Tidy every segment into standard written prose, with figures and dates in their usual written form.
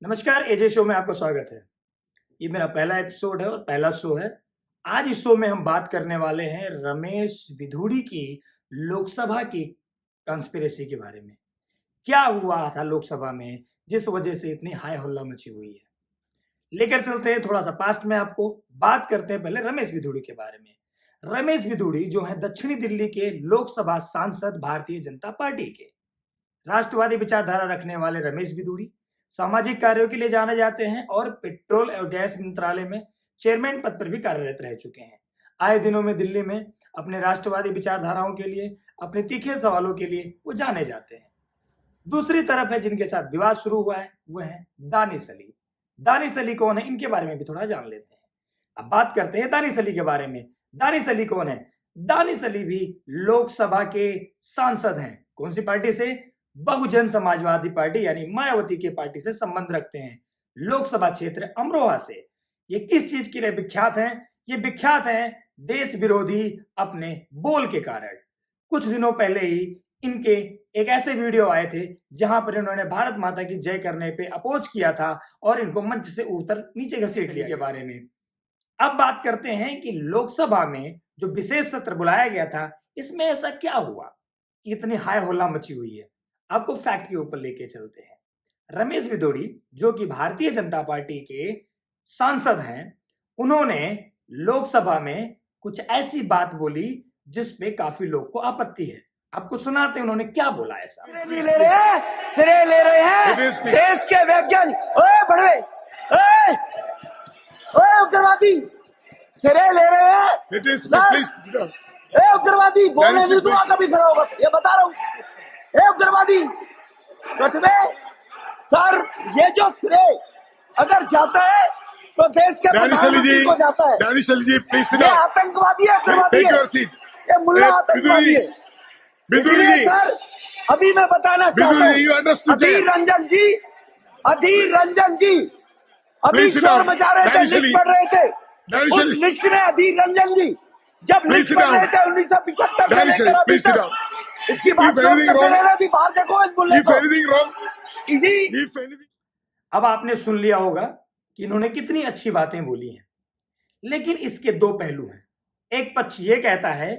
नमस्कार, एजे शो में आपका स्वागत है। ये मेरा पहला एपिसोड है और पहला शो है। आज इस शो में हम बात करने वाले हैं रमेश विधुड़ी की लोकसभा की कंस्पिरेसी के बारे में। क्या हुआ था लोकसभा में जिस वजह से इतनी हाय हल्ला मची हुई है। लेकर चलते हैं थोड़ा सा पास्ट में आपको। बात करते हैं पहले रमेश विधुड़ी के बारे में। रमेश विधुड़ी जो है दक्षिणी दिल्ली के लोकसभा सांसद, भारतीय जनता पार्टी के राष्ट्रवादी विचारधारा रखने वाले रमेश विधुड़ी सामाजिक कार्यों के लिए जाने जाते हैं और पेट्रोल और गैस मंत्रालय में चेयरमैन पद पर भी कार्यरत रह चुके हैं। आए दिनों में दिल्ली में अपने राष्ट्रवादी विचारधाराओं के लिए, अपने तीखे सवालों के लिए वो जाने जाते हैं। दूसरी तरफ है जिनके साथ विवाद शुरू हुआ है, वो है दानिश अली। दानिश अली कौन है, इनके बारे में भी थोड़ा जान लेते हैं। अब बात करते हैं दानिश अली के बारे में। दानिश अली कौन है? दानिश अली भी लोकसभा के सांसद हैं। कौन सी पार्टी से? बहुजन समाजवादी पार्टी यानी मायावती के पार्टी से संबंध रखते हैं। लोकसभा क्षेत्र अमरोहा से। ये किस चीज के लिए विख्यात हैं? ये विख्यात हैं देश विरोधी अपने बोल के कारण। कुछ दिनों पहले ही इनके एक ऐसे वीडियो आए थे जहां पर इन्होंने भारत माता की जय करने पे अपोज किया था और इनको मंच से उतर नीचे घसीट लिया के बारे में। अब बात करते हैं कि लोकसभा में जो विशेष सत्र बुलाया गया था, इसमें ऐसा क्या हुआ कि इतनी हाय हल्ला मची हुई है। आपको फैक्ट के ऊपर लेके चलते हैं। रमेश विधुड़ी जो कि भारतीय जनता पार्टी के सांसद हैं, उन्होंने लोकसभा में कुछ ऐसी बात बोली जिसपे काफी लोग को आपत्ति है। आपको सुनाते हैं उन्होंने क्या बोला। ऐसा सिरे ले रहे हैं, सिरे ले रहे हैं देश के वैज्ञानिक। ओए बड़वे, ओए ओए उग्रवादी, सिरे ले रहे हैं। ए उग्रवादी बोलने में दूंगा कभी खड़ा होगा, ये बता रहा हूँ। ए उग्रवादी कटवे सर, ये जो सिरे अगर जाता है तो देश के प्रधानमंत्री को जाता है। दानिश अली जी प्लीज ये आतंकवादी है, उग्रवादी है, ये मुल्ला आतंकवादी है। इसलिए सर अभी मैं बताना चाहता हूँ, अधीर रंजन जी अभी शोर मचा रहे थे, लिस्ट पढ़ रहे थे। उस लिस्ट में अधीर रंजन जी जब लिस्ट पढ़ रहे थे 1975 से लेकर अभी तक, इसकी बात करते रहना थी। बाहर देखो इस मुल्ले को। अब आपने सुन लिया होगा कि इन्होंने कितनी अच्छी बातें बोली हैं, लेकिन इसके दो पहलू हैं। एक पक्ष ये कहता है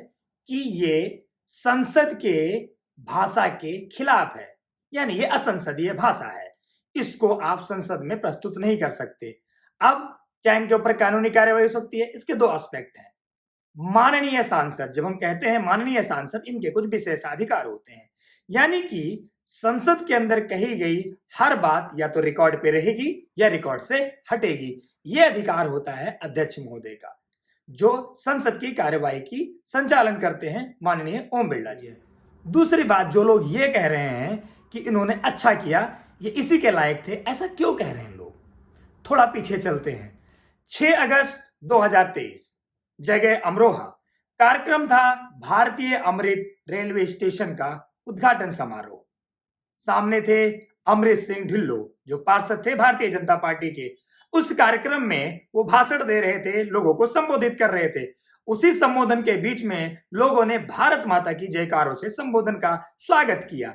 कि ये संसद के भाषा के खिलाफ है, यानी ये असंसदीय भाषा है, इसको आप संसद में प्रस्तुत नहीं कर सकते। अब क्या इनके ऊपर कानूनी कार्यवाही हो सकती है? इसके दो एस्पेक्ट हैं। माननीय सांसद, जब हम कहते हैं माननीय सांसद, इनके कुछ विशेषाधिकार होते हैं, यानी कि संसद के अंदर कही गई हर बात या तो रिकॉर्ड पे रहेगी या रिकॉर्ड से हटेगी। यह अधिकार होता है अध्यक्ष महोदय का, जो संसद की कार्यवाही की संचालन करते हैं माननीय ओम बिरला जी। दूसरी बात, जो लोग ये कह रहे हैं कि इन्होंने अच्छा किया, ये इसी के लायक थे, ऐसा क्यों कह रहे हैं लोग? थोड़ा पीछे चलते हैं। 6 अगस्त 2023 जगह अमरोहा, कार्यक्रम था भारतीय अमृत रेलवे स्टेशन का उद्घाटन समारोह। सामने थे अमृत सिंह ढिल्लो जो पार्षद थे भारतीय जनता पार्टी के। उस कार्यक्रम में वो भाषण दे रहे थे, लोगों को संबोधित कर रहे थे। उसी संबोधन के बीच में लोगों ने भारत माता की जयकारों से संबोधन का स्वागत किया।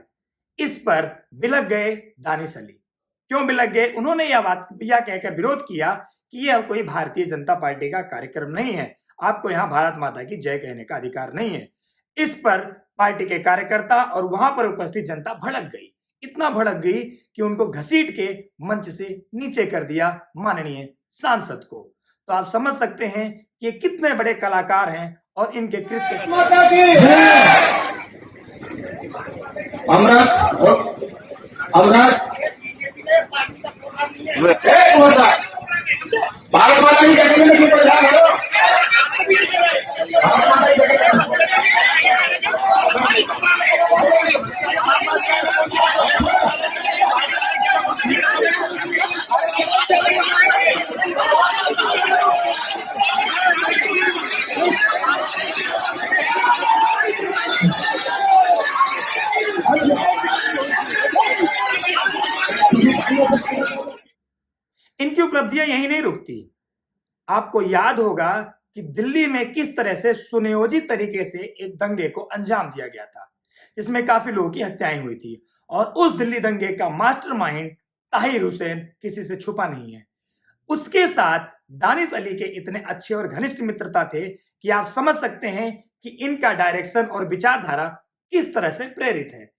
इस पर बिलक गए दानिश अली। क्यों बिलक गए? उन्होंने यह कहकर विरोध किया कि यह कोई भारतीय जनता पार्टी का कार्यक्रम नहीं है, आपको यहां भारत माता की जय कहने का अधिकार नहीं है। इस पर पार्टी के कार्यकर्ता और वहां पर उपस्थित जनता भड़क गई। इतना भड़क गई कि उनको घसीट के मंच से नीचे कर दिया माननीय सांसद को। तो आप समझ सकते हैं कि कितने बड़े कलाकार हैं और इनके कृत्य। भारत माता की इनकी उपलब्धियां यहीं नहीं रुकती। आपको याद होगा कि दिल्ली में किस तरह से सुनियोजित तरीके से एक दंगे को अंजाम दिया गया था, जिसमें काफी लोगों की हत्याएं हुई थी। और उस दिल्ली दंगे का मास्टरमाइंड ताहिर हुसैन किसी से छुपा नहीं है। उसके साथ दानिश अली के इतने अच्छे और घनिष्ठ मित्रता थे कि आप समझ सकते हैं कि इनका डायरेक्शन और विचारधारा किस तरह से प्रेरित है।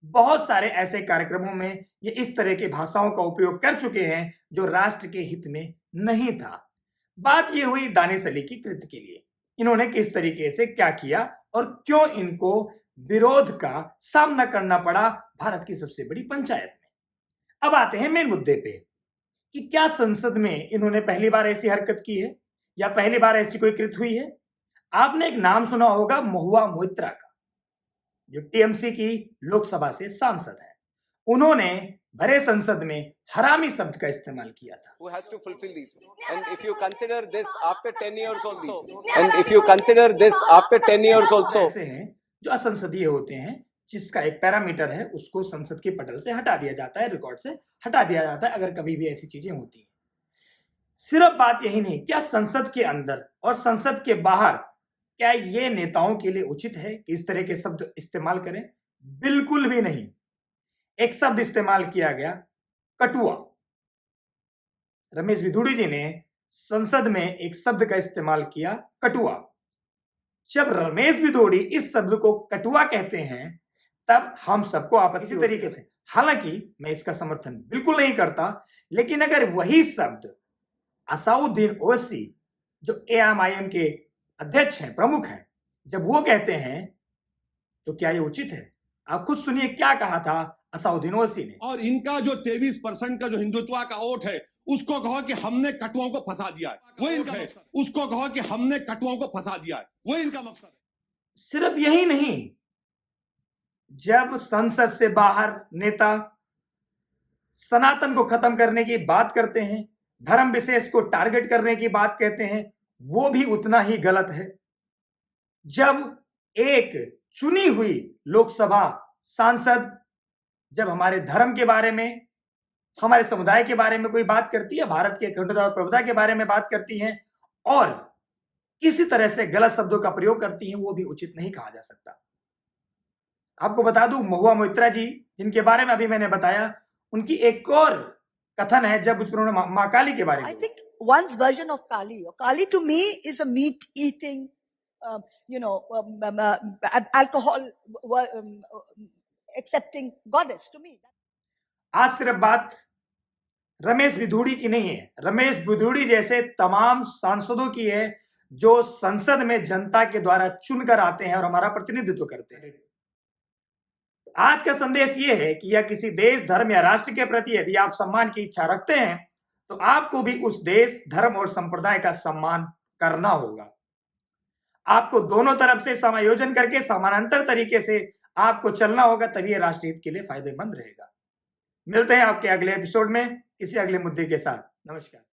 बहुत सारे ऐसे कार्यक्रमों में ये इस तरह की भाषाओं का उपयोग कर चुके हैं जो राष्ट्र के हित में नहीं था। बात ये हुई दानिश अली की कृति के लिए, इन्होंने किस तरीके से क्या किया और क्यों इनको विरोध का सामना करना पड़ा भारत की सबसे बड़ी पंचायत में। अब आते हैं मेन मुद्दे पे कि क्या संसद में इन्होंने पहली बार ऐसी हरकत की है या पहली बार ऐसी कोई कृत हुई है। आपने एक नाम सुना होगा महुआ मोइत्रा का, जो टीएमसी की लोकसभा से सांसद है। उन्होंने भरे संसद में हरामी शब्द का इस्तेमाल किया था। Who has to fulfill these? And if you consider this after 10 years also, and if you consider this after 10 years also, ऐसे हैं जो असंसदीय होते हैं, जिसका एक पैरामीटर है, उसको संसद के पटल से हटा दिया जाता है, रिकॉर्ड से हटा दिया जाता है अगर कभी भी ऐसी चीजें होती हैं। सिर्फ बात यही नहीं, क्या संसद के अंदर और संसद के बाहर क्या ये नेताओं के लिए उचित है कि इस तरह के शब्द इस्तेमाल करें? बिल्कुल भी नहीं। एक शब्द इस्तेमाल किया गया, कटुआ। रमेश विधुड़ी जी ने संसद में एक शब्द का इस्तेमाल किया, कटुआ। जब रमेश विधुड़ी इस शब्द को कटुआ कहते हैं तब हम सबको आपत्ति इसी तरीके से, हालांकि मैं इसका समर्थन बिल्कुल नहीं करता, लेकिन अगर वही शब्द असाउद्दीन ओवैसी जो एएमआईएम के अध्यक्ष हैं, प्रमुख हैं, जब वो कहते हैं तो क्या ये उचित है? आप खुद सुनिए क्या कहा था असाउद्दीन ओवैसी ने। और इनका जो 23% का जो हिंदुत्व का वोट है, उसको कहो कि हमने कटुओं को फंसा दिया है, वो इनका है। उसको कहो कि हमने कटुओं को फंसा दिया है, वो इनका मकसद है। सिर्फ यही नहीं, जब संसद से बाहर नेता सनातन को खत्म करने की बात करते हैं, धर्म विशेष को टारगेट करने की बात कहते हैं, वो भी उतना ही गलत है। जब एक चुनी हुई लोकसभा सांसद जब हमारे धर्म के बारे में, हमारे समुदाय के बारे में कोई बात करती है, भारत की अखंडता और प्रभुता के बारे में बात करती है और किसी तरह से गलत शब्दों का प्रयोग करती है, वो भी उचित नहीं कहा जा सकता। आपको बता दूं, महुआ मोइत्रा जी जिनके बारे में अभी मैंने बताया, उनकी एक और कथन है जब उन्होंने मां काली के बारे में, I think one's version of Kali. Kali to me is a meat-eating, alcohol accepting goddess to me. आज सिर्फ बात रमेश विधुड़ी की नहीं है, रमेश विधुड़ी जैसे तमाम सांसदों की है जो संसद में जनता के द्वारा चुनकर आते हैं और हमारा प्रतिनिधित्व करते हैं। आज का संदेश यह है कि यह किसी देश, धर्म या राष्ट्र के प्रति यदि आप सम्मान की इच्छा रखते हैं तो आपको भी उस देश, धर्म और संप्रदाय का सम्मान करना होगा। आपको दोनों तरफ से समायोजन करके समानांतर तरीके से आपको चलना होगा, तभी यह राष्ट्र हित के लिए फायदेमंद रहेगा। मिलते हैं आपके अगले एपिसोड में किसी अगले मुद्दे के साथ। नमस्कार।